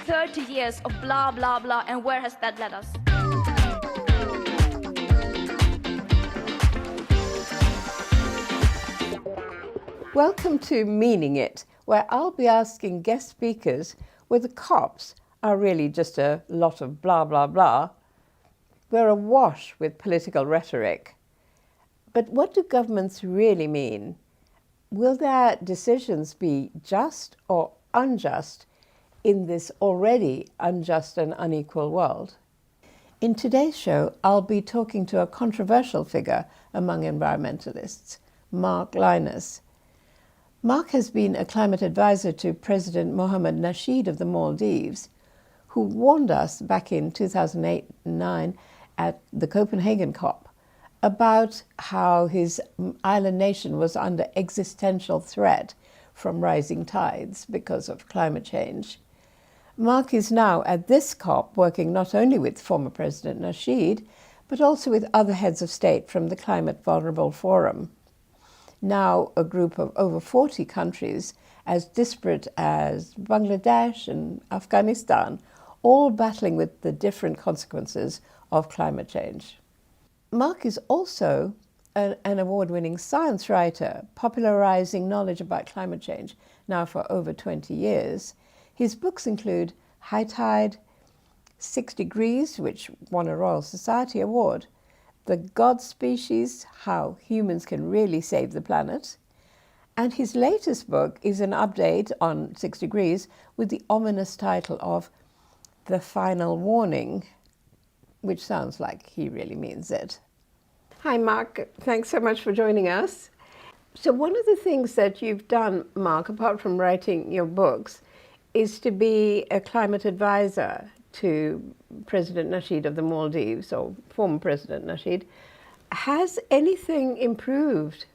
30 years of blah, blah, blah, and where has that led us? Welcome to Meaning It, where I'll be asking guest speakers whether COPs are really just a lot of blah, blah, blah. We're awash with political rhetoric. But what do governments really mean? Will their decisions be just or unjust in this already unjust and unequal world? In today's show, I'll be talking to a controversial figure among environmentalists, Mark Lynas. Mark has been a climate advisor to President Mohammed Nasheed of the Maldives, who warned us back in 2008-9 at the Copenhagen COP about how his island nation was under existential threat from rising tides because of climate change. Mark is now at this COP working not only with former President Nasheed, but also with other heads of state from the Climate Vulnerable Forum. Now a group of over 40 countries, as disparate as Bangladesh and Afghanistan, all battling with the different consequences of climate change. Mark is also an award-winning science writer, popularizing knowledge about climate change now for over 20 years. His books include High Tide, 6 Degrees, which won a Royal Society Award, The God Species, How Humans Can Really Save the Planet, and his latest book is an update on 6 Degrees with the ominous title of The Final Warning, which sounds like he really means it. Hi, Mark. Thanks so much for joining us. So one of the things that you've done, Mark, apart from writing your books, is to be a climate advisor to President Nasheed of the Maldives, or former President Nasheed. Has anything improved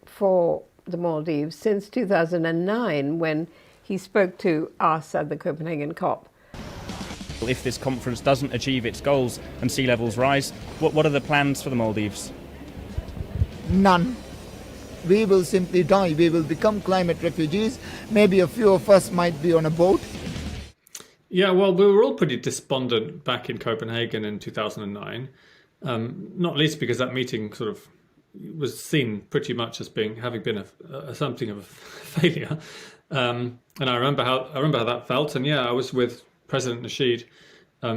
for the Maldives since 2009 when he spoke to us at the Copenhagen COP? If this conference doesn't achieve its goals and sea levels rise, what are the plans for the Maldives? None. We will simply die. We will become climate refugees. Maybe a few of us might be on a boat. Yeah, well, we were all pretty despondent back in Copenhagen in 2009, not least because that meeting sort of was seen pretty much as having been something of a failure. And I remember how that felt. And yeah, I was with President Nasheed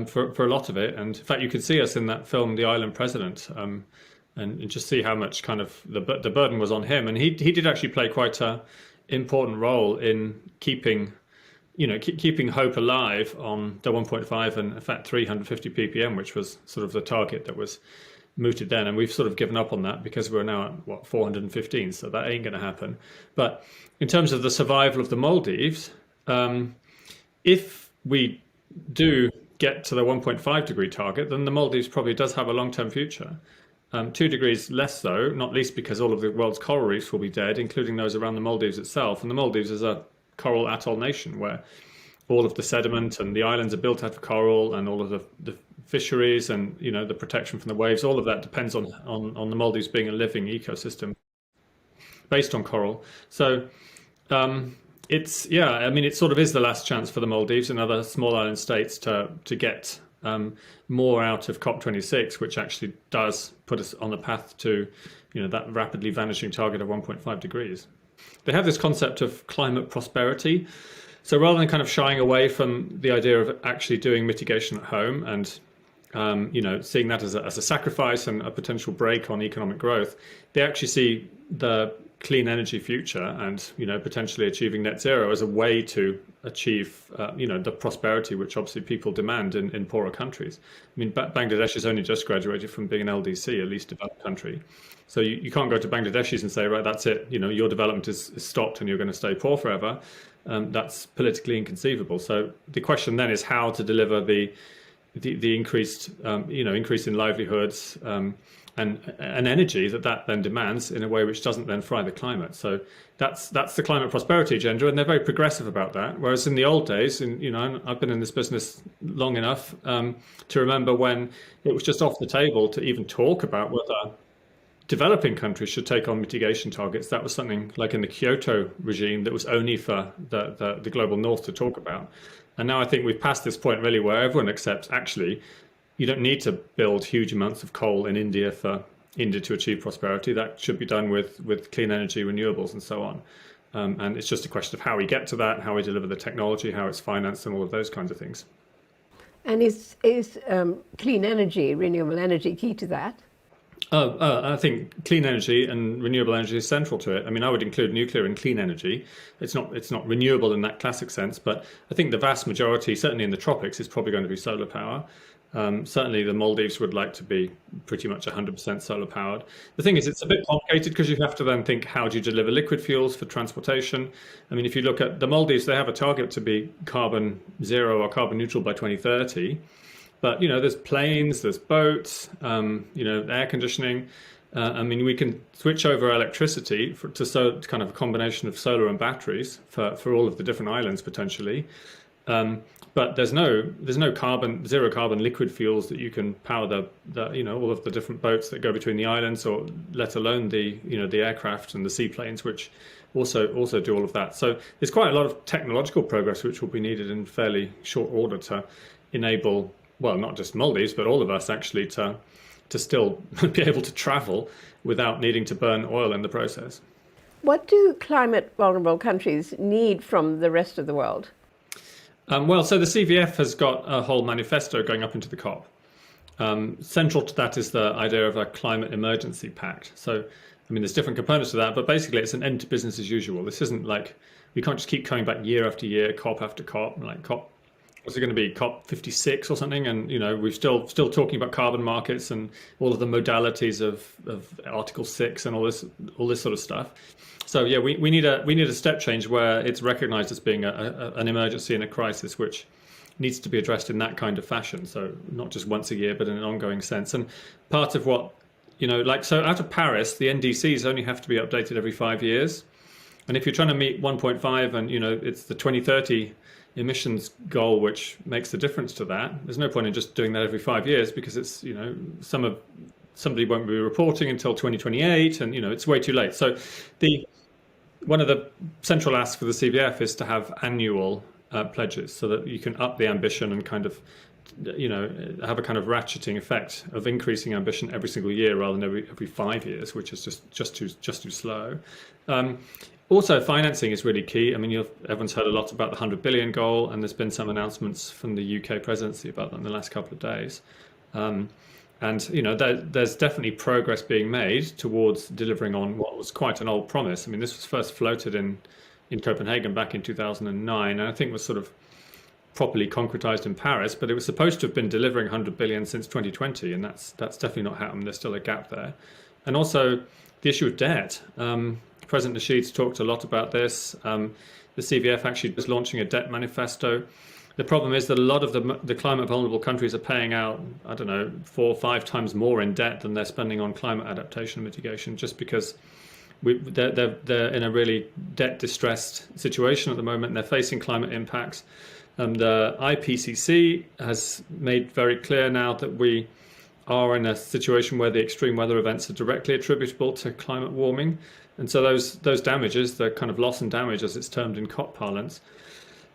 for a lot of it, and in fact you could see us in that film The Island President, and just see how much kind of the burden was on him, and he did actually play quite a important role in keeping hope alive on the 1.5 and in fact 350 ppm, which was sort of the target that was mooted then, and we've sort of given up on that because we're now at 415, so that ain't going to happen. But in terms of the survival of the Maldives, if we do get to the 1.5 degree target, then the Maldives probably does have a long-term future. 2 degrees less so, not least because all of the world's coral reefs will be dead, including those around the Maldives itself. And the Maldives is a coral atoll nation where all of the sediment and the islands are built out of coral, and all of the fisheries and the protection from the waves, all of that depends on the Maldives being a living ecosystem based on coral. So it sort of is the last chance for the Maldives and other small island states to get more out of COP26, which actually does put us on the path to that rapidly vanishing target of 1.5 degrees. They have this concept of climate prosperity. So rather than kind of shying away from the idea of actually doing mitigation at home and seeing that as a sacrifice and a potential break on economic growth, they actually see the clean energy future and potentially achieving net zero as a way to achieve the prosperity which obviously people demand in poorer countries. I mean, Bangladesh has only just graduated from being an LDC, a least developed country. So you can't go to Bangladeshis and say, right, that's it, your development is stopped and you're going to stay poor forever. That's politically inconceivable. So the question then is how to deliver the increased increase in livelihoods and energy that then demands in a way which doesn't then fry the climate. So that's the climate prosperity agenda, and they're very progressive about that. Whereas in the old days, I've been in this business long enough to remember when it was just off the table to even talk about whether developing countries should take on mitigation targets. That was something like in the Kyoto regime that was only for the global north to talk about. And now I think we've passed this point really where everyone accepts actually you don't need to build huge amounts of coal in India for India to achieve prosperity. That should be done with clean energy, renewables, and so on. And it's just a question of how we get to that, how we deliver the technology, how it's financed, and all of those kinds of things. And is clean energy, renewable energy, key to that? I think clean energy and renewable energy is central to it. I mean, I would include nuclear in clean energy. It's not renewable in that classic sense, but I think the vast majority, certainly in the tropics, is probably going to be solar power. Certainly the Maldives would like to be pretty much 100% solar powered. The thing is, it's a bit complicated because you have to then think, how do you deliver liquid fuels for transportation? I mean, if you look at the Maldives, they have a target to be carbon zero or carbon neutral by 2030. But, there's planes, there's boats, air conditioning. I mean, we can switch over electricity to kind of a combination of solar and batteries for all of the different islands potentially. But there's no zero carbon liquid fuels that you can power all of the different boats that go between the islands, or let alone the aircraft and the seaplanes, which also do all of that. So there's quite a lot of technological progress which will be needed in fairly short order to enable, well, not just Maldives, but all of us actually to still be able to travel without needing to burn oil in the process. What do climate vulnerable countries need from the rest of the world? So the CVF has got a whole manifesto going up into the COP. Central to that is the idea of a climate emergency pact. So, I mean, there's different components to that, but basically it's an end to business as usual. This isn't like, we can't just keep coming back year after year, COP after COP, like COP. What's it going to be, COP26 or something? And, we're still talking about carbon markets and all of the modalities of Article 6 and all this sort of stuff. So yeah, we need a step change where it's recognised as being an emergency and a crisis, which needs to be addressed in that kind of fashion. So not just once a year, but in an ongoing sense. And part of what, so out of Paris, the NDCs only have to be updated every 5 years. And if you're trying to meet 1.5 and, it's the 2030 emissions goal which makes the difference to that, there's no point in just doing that every 5 years, because it's, somebody won't be reporting until 2028 and, it's way too late. So one of the central asks for the CVF is to have annual pledges so that you can up the ambition and kind of, have a kind of ratcheting effect of increasing ambition every single year rather than every 5 years, which is just too slow. Also, financing is really key. I mean, everyone's heard a lot about the 100 billion goal, and there's been some announcements from the UK presidency about that in the last couple of days. And there's definitely progress being made towards delivering on what was quite an old promise. I mean, this was first floated in Copenhagen back in 2009, and I think was sort of properly concretized in Paris, but it was supposed to have been delivering 100 billion since 2020, and that's definitely not happened. There's still a gap there. And also the issue of debt. President Nasheed's talked a lot about this. The CVF actually is launching a debt manifesto. The problem is that a lot of the climate vulnerable countries are paying out, 4 or 5 times more in debt than they're spending on climate adaptation and mitigation, just because they're in a really debt distressed situation at the moment, and they're facing climate impacts. And the IPCC has made very clear now that we are in a situation where the extreme weather events are directly attributable to climate warming. And so those damages, the kind of loss and damage, as it's termed in COP parlance,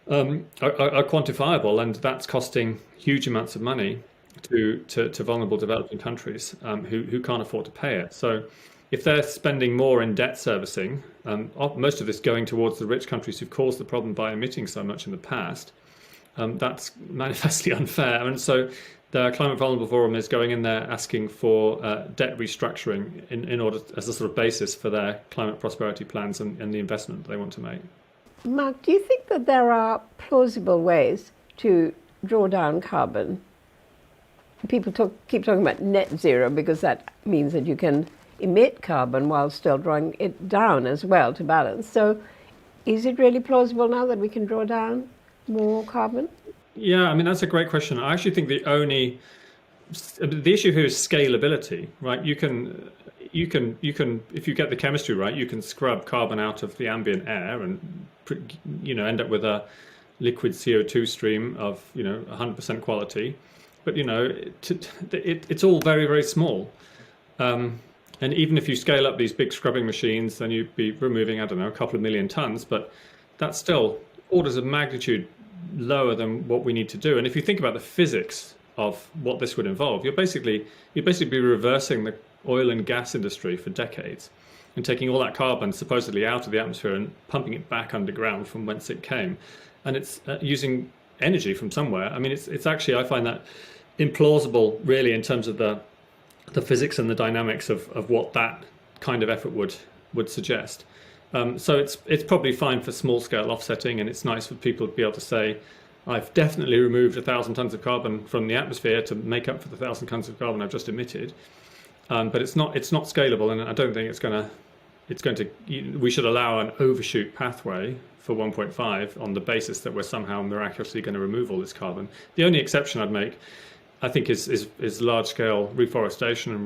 are quantifiable, and that's costing huge amounts of money to vulnerable developing countries who can't afford to pay it. So if they're spending more in debt servicing, most of this going towards the rich countries who've caused the problem by emitting so much in the past, that's manifestly unfair. And so the Climate Vulnerable Forum is going in there asking for debt restructuring in order as a sort of basis for their climate prosperity plans and the investment they want to make. Mark, do you think that there are plausible ways to draw down carbon? People keep talking about net zero because that means that you can emit carbon while still drawing it down as well to balance. So is it really plausible now that we can draw down more carbon? Yeah, I mean, that's a great question. I actually think the issue here is scalability, right? You can, if you get the chemistry right, you can scrub carbon out of the ambient air and, end up with a liquid CO2 stream of, 100% quality. But, it's all very, very small. And even if you scale up these big scrubbing machines, then you'd be removing, I don't know, a couple of million tons, but that's still orders of magnitude lower than what we need to do. And if you think about the physics of what this would involve, you'd basically be reversing the oil and gas industry for decades and taking all that carbon supposedly out of the atmosphere and pumping it back underground from whence it came. And it's using energy from somewhere. I mean, it's actually, I find that implausible really in terms of the physics and the dynamics of what that kind of effort would suggest. So it's probably fine for small scale offsetting, and it's nice for people to be able to say, I've definitely removed 1,000 tons of carbon from the atmosphere to make up for the 1,000 tons of carbon I've just emitted. But it's not scalable, and I don't think we should allow an overshoot pathway for 1.5 on the basis that we're somehow miraculously going to remove all this carbon. The only exception I'd make, I think, is large-scale reforestation and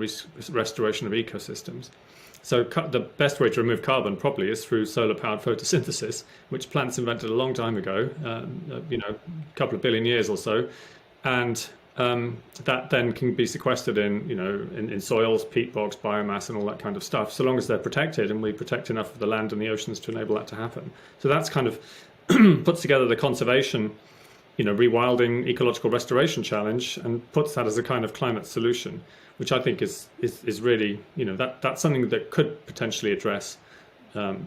restoration of ecosystems. So the best way to remove carbon probably is through solar-powered photosynthesis, which plants invented a long time ago, a couple of billion years or so, and that then can be sequestered in soils, peat bogs, biomass, and all that kind of stuff, so long as they're protected, and we protect enough of the land and the oceans to enable that to happen. So that's kind of puts together the conservation, rewilding, ecological restoration challenge, and puts that as a kind of climate solution, which I think is really, that's something that could potentially address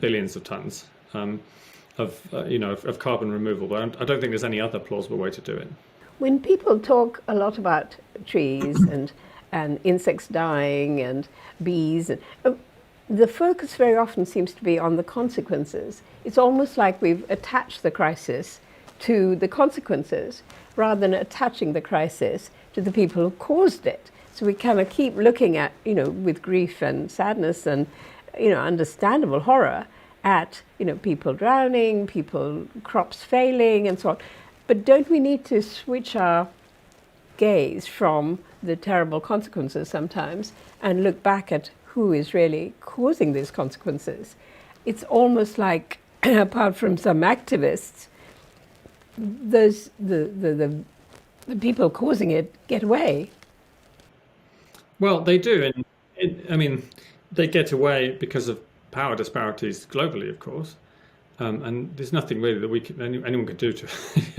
billions of tons of carbon removal. But I don't think there's any other plausible way to do it. When people talk a lot about trees and insects dying and bees, the focus very often seems to be on the consequences. It's almost like we've attached the crisis to the consequences rather than attaching the crisis to the people who caused it. So we kind of keep looking at, with grief and sadness and, understandable horror at, people drowning, crops failing and so on. But don't we need to switch our gaze from the terrible consequences sometimes and look back at who is really causing these consequences? It's almost like, apart from some activists, the people causing it get away. Well, they do. And they get away because of power disparities globally, of course. And there's nothing really that anyone could do to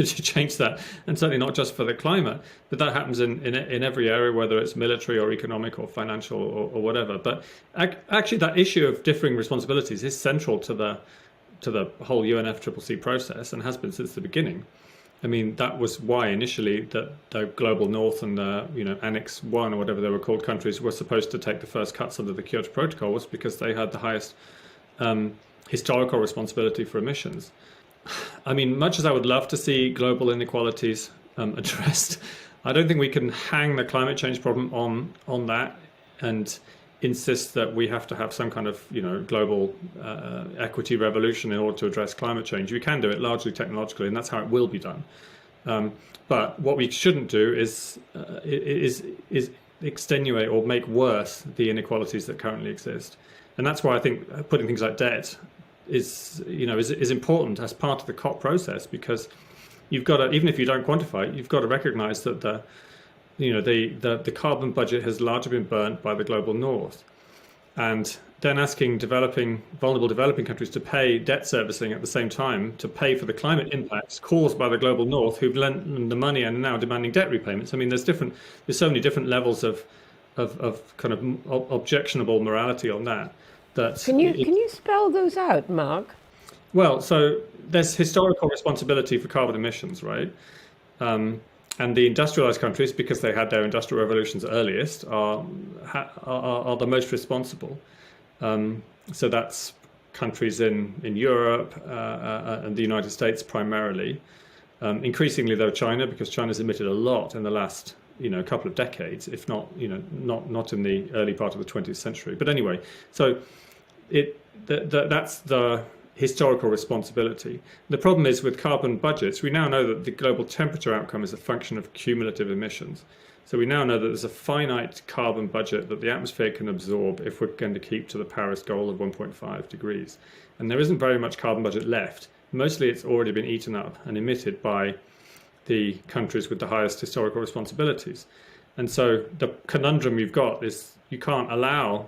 change that, and certainly not just for the climate. But that happens in every area, whether it's military or economic or financial or whatever. But actually, that issue of differing responsibilities is central to the whole UNFCCC process, and has been since the beginning. That was why initially the global north and the Annex 1 or whatever they were called countries were supposed to take the first cuts under the Kyoto Protocol, was because they had the highest historical responsibility for emissions. Much as I would love to see global inequalities addressed, I don't think we can hang the climate change problem on that and insist that we have to have some kind of global equity revolution in order to address climate change. We can do it largely technologically, and that's how it will be done. But what we shouldn't do is extenuate or make worse the inequalities that currently exist. And that's why I think putting things like debt is important as part of the COP process, because you've got to, even if you don't quantify it, you've got to recognise that the carbon budget has largely been burnt by the global north, and then asking vulnerable developing countries to pay debt servicing at the same time to pay for the climate impacts caused by the global north, who've lent them the money and are now demanding debt repayments. There's so many different levels of kind of objectionable morality on that. Can you spell those out, Mark? Well, so there's historical responsibility for carbon emissions, right? And the industrialized countries, because they had their industrial revolutions earliest, are the most responsible. So that's countries in Europe and the United States primarily. Increasingly, though, China, because China's emitted a lot in the last couple of decades, if not not in the early part of the 20th century. But anyway, so that's the historical responsibility. The problem is with carbon budgets, we now know that the global temperature outcome is a function of cumulative emissions. So we now know that there's a finite carbon budget that the atmosphere can absorb if we're going to keep to the Paris goal of 1.5 degrees. And there isn't very much carbon budget left. Mostly it's already been eaten up and emitted by the countries with the highest historical responsibilities. And so the conundrum you've got is you can't allow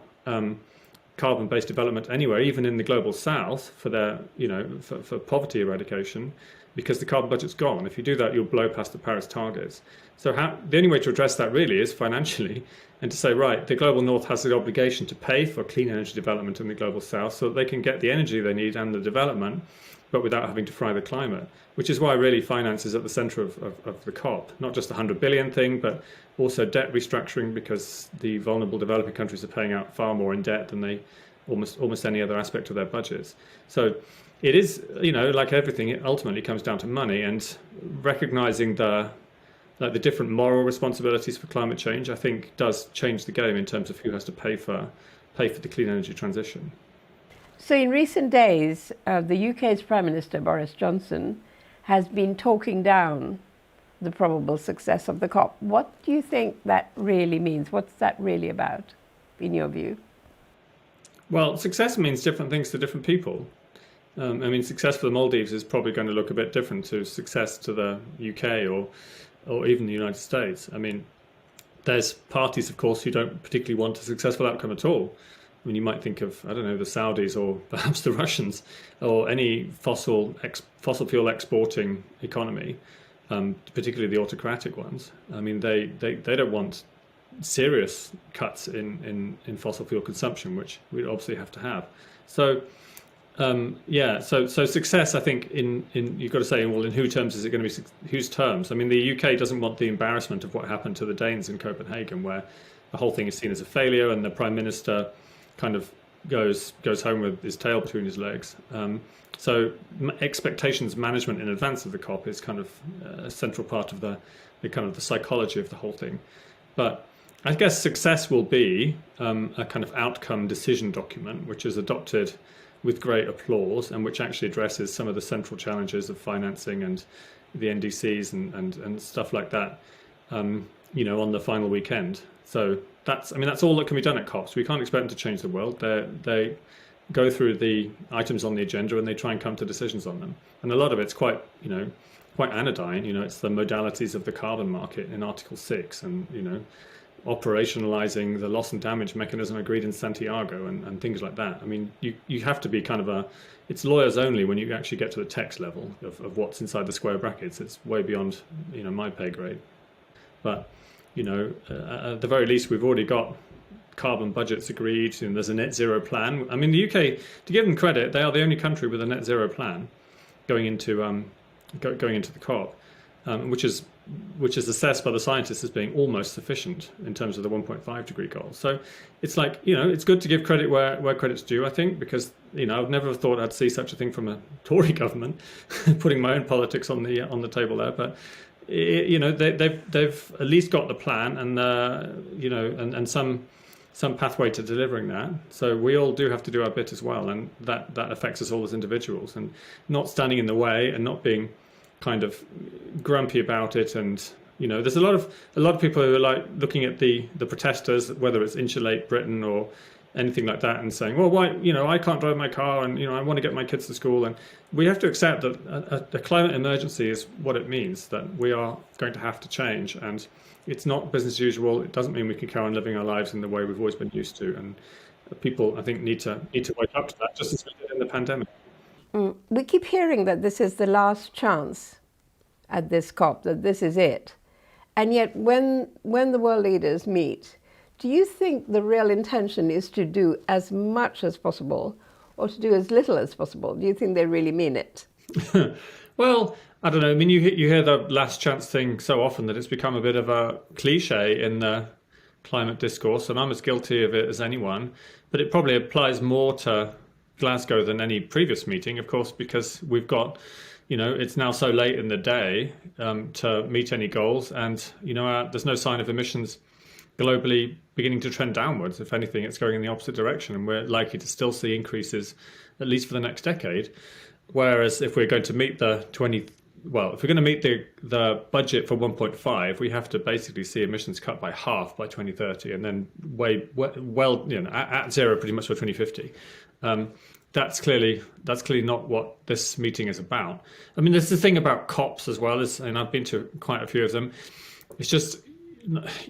carbon-based development anywhere, even in the global south, for their, for poverty eradication, because the carbon budget's gone. If you do that, you'll blow past the Paris targets. So the only way to address that really is financially, and to say, right, the global north has the obligation to pay for clean energy development in the global south so that they can get the energy they need and the development, but without having to fry the climate, which is why really finance is at the centre of the COP. Not just the 100 billion thing, but also debt restructuring, because the vulnerable developing countries are paying out far more in debt than they almost any other aspect of their budgets. So it is, like everything, it ultimately comes down to money, and recognising the different moral responsibilities for climate change, I think, does change the game in terms of who has to pay for the clean energy transition. So in recent days, the UK's Prime Minister, Boris Johnson, has been talking down the probable success of the COP. What do you think that really means? What's that really about, in your view? Well, success means different things to different people. Success for the Maldives is probably going to look a bit different to success to the UK or even the United States. There's parties, of course, who don't particularly want a successful outcome at all. You might think of, I don't know, the Saudis or perhaps the Russians, or any fossil fuel exporting economy, particularly the autocratic ones. They don't want serious cuts in fossil fuel consumption, which we'd obviously have to have. So so success, I think, in you've got to say, well, in whose terms is it going to be? Whose terms? The UK doesn't want the embarrassment of what happened to the Danes in Copenhagen, where the whole thing is seen as a failure, and the Prime Minister kind of goes home with his tail between his legs. So expectations management in advance of the COP is kind of a central part of the psychology of the whole thing. But I guess success will be a kind of outcome decision document, which is adopted with great applause, and which actually addresses some of the central challenges of financing and the NDCs and stuff like that, on the final weekend. So that's all that can be done at COPs. We can't expect them to change the world. They go through the items on the agenda and they try and come to decisions on them. And a lot of it's quite anodyne. It's the modalities of the carbon market in Article 6, and operationalizing the loss and damage mechanism agreed in Santiago and things like that. You have to be it's lawyers only when you actually get to the text level of what's inside the square brackets. It's way beyond my pay grade. But at the very least, we've already got carbon budgets agreed, and there's a net zero plan. The UK, to give them credit, they are the only country with a net zero plan going into the COP, which is assessed by the scientists as being almost sufficient in terms of the 1.5 degree goal. So it's it's good to give credit where credit's due, I think, because I've never thought I'd see such a thing from a Tory government, putting my own politics on the table there, but. They've at least got the plan and some pathway to delivering that. So we all do have to do our bit as well, and that affects us all as individuals, and not standing in the way and not being kind of grumpy about it. And there's a lot of people who are looking at the protesters, whether it's Insulate Britain or anything like that, and saying, well, why, I can't drive my car, and I want to get my kids to school. And we have to accept that a climate emergency is what it means, that we are going to have to change, and it's not business as usual. It doesn't mean we can carry on living our lives in the way we've always been used to, and people, I think, need to wake up to that, just as we did in the pandemic. We keep hearing that this is the last chance at this COP, that this is it, and yet when the world leaders meet, do you think the real intention is to do as much as possible or to do as little as possible? Do you think they really mean it? Well, I don't know. You hear the last chance thing so often that it's become a bit of a cliche in the climate discourse, and I'm as guilty of it as anyone. But it probably applies more to Glasgow than any previous meeting, of course, because we've got, it's now so late in the day to meet any goals, and, there's no sign of emissions globally beginning to trend downwards. If anything, it's going in the opposite direction, and we're likely to still see increases, at least for the next decade. Whereas if we're going to meet the budget for 1.5, we have to basically see emissions cut by half by 2030, and then at zero pretty much by 2050. That's clearly not what this meeting is about. There's the thing about COPs as well, and I've been to quite a few of them. It's just,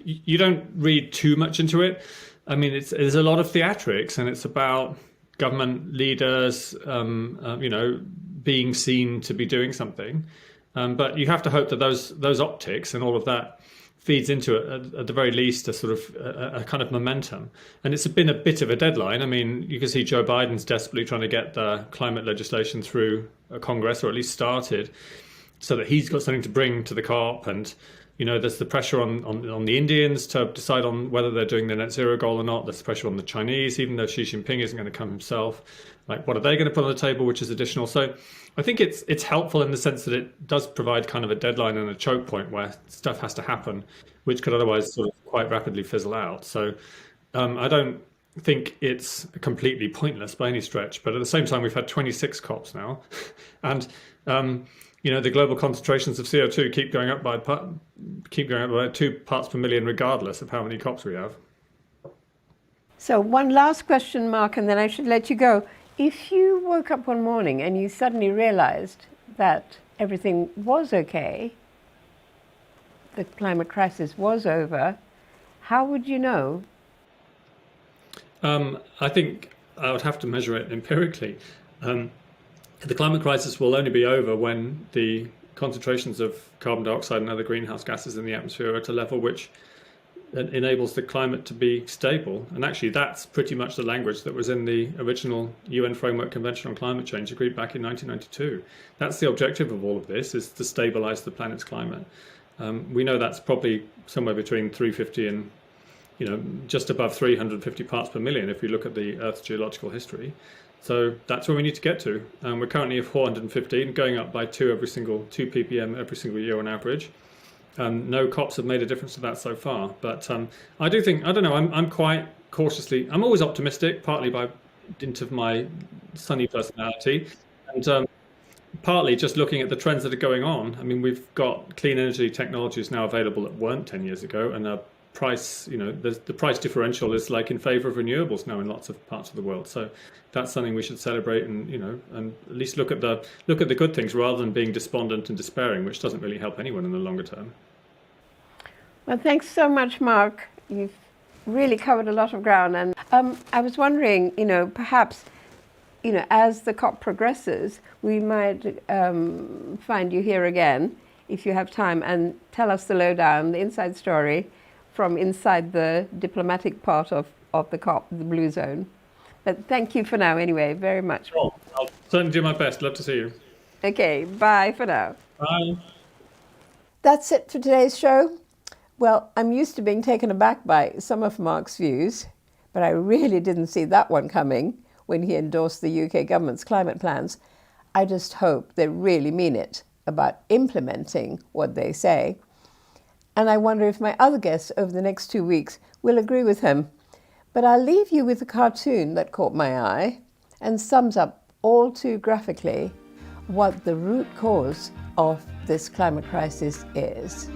you don't read too much into it. I mean, there's a lot of theatrics, and it's about government leaders, being seen to be doing something. But you have to hope that those optics and all of that feeds into it, at the very least, a sort of a kind of momentum. And it's been a bit of a deadline. I mean, you can see Joe Biden's desperately trying to get the climate legislation through Congress, or at least started, so that he's got something to bring to the COP. And there's the pressure on the Indians to decide on whether they're doing the net zero goal or not. There's the pressure on the Chinese, even though Xi Jinping isn't going to come himself. Like, what are they going to put on the table, which is additional? So I think it's helpful in the sense that it does provide kind of a deadline and a choke point where stuff has to happen, which could otherwise sort of quite rapidly fizzle out. So I don't think it's completely pointless by any stretch. But at the same time, we've had 26 COPs now. And the global concentrations of CO2 keep going up by 2 parts per million, regardless of how many COPs we have. So one last question, Mark, and then I should let you go. If you woke up one morning and you suddenly realized that everything was okay, the climate crisis was over, how would you know? I think I would have to measure it empirically. The climate crisis will only be over when the concentrations of carbon dioxide and other greenhouse gases in the atmosphere are at a level which enables the climate to be stable. And actually, that's pretty much the language that was in the original UN Framework Convention on Climate Change agreed back in 1992. That's the objective of all of this, is to stabilize the planet's climate. We know that's probably somewhere between 350 and just above 350 parts per million if we look at the Earth's geological history. So that's where we need to get to. We're currently at 415, going up by 2 ppm every single year on average. No COPs have made a difference to that so far. But I don't know, I'm quite cautiously, I'm always optimistic, partly by dint of my sunny personality, and partly just looking at the trends that are going on. I mean, we've got clean energy technologies now available that weren't 10 years ago, and the price differential is like in favor of renewables now in lots of parts of the world. So that's something we should celebrate, and and at least look at the good things rather than being despondent and despairing, which doesn't really help anyone in the longer term. Well, thanks so much, Mark. You've really covered a lot of ground, and I was wondering, perhaps, as the COP progresses, we might find you here again if you have time, and tell us the lowdown, the inside story from inside the diplomatic part of the COP, the Blue Zone. But thank you for now anyway, very much. Sure. I'll certainly do my best. Love to see you. Okay, bye for now. Bye. That's it for today's show. Well, I'm used to being taken aback by some of Mark's views, but I really didn't see that one coming when he endorsed the UK government's climate plans. I just hope they really mean it about implementing what they say. And I wonder if my other guests over the next 2 weeks will agree with him. But I'll leave you with a cartoon that caught my eye and sums up all too graphically what the root cause of this climate crisis is.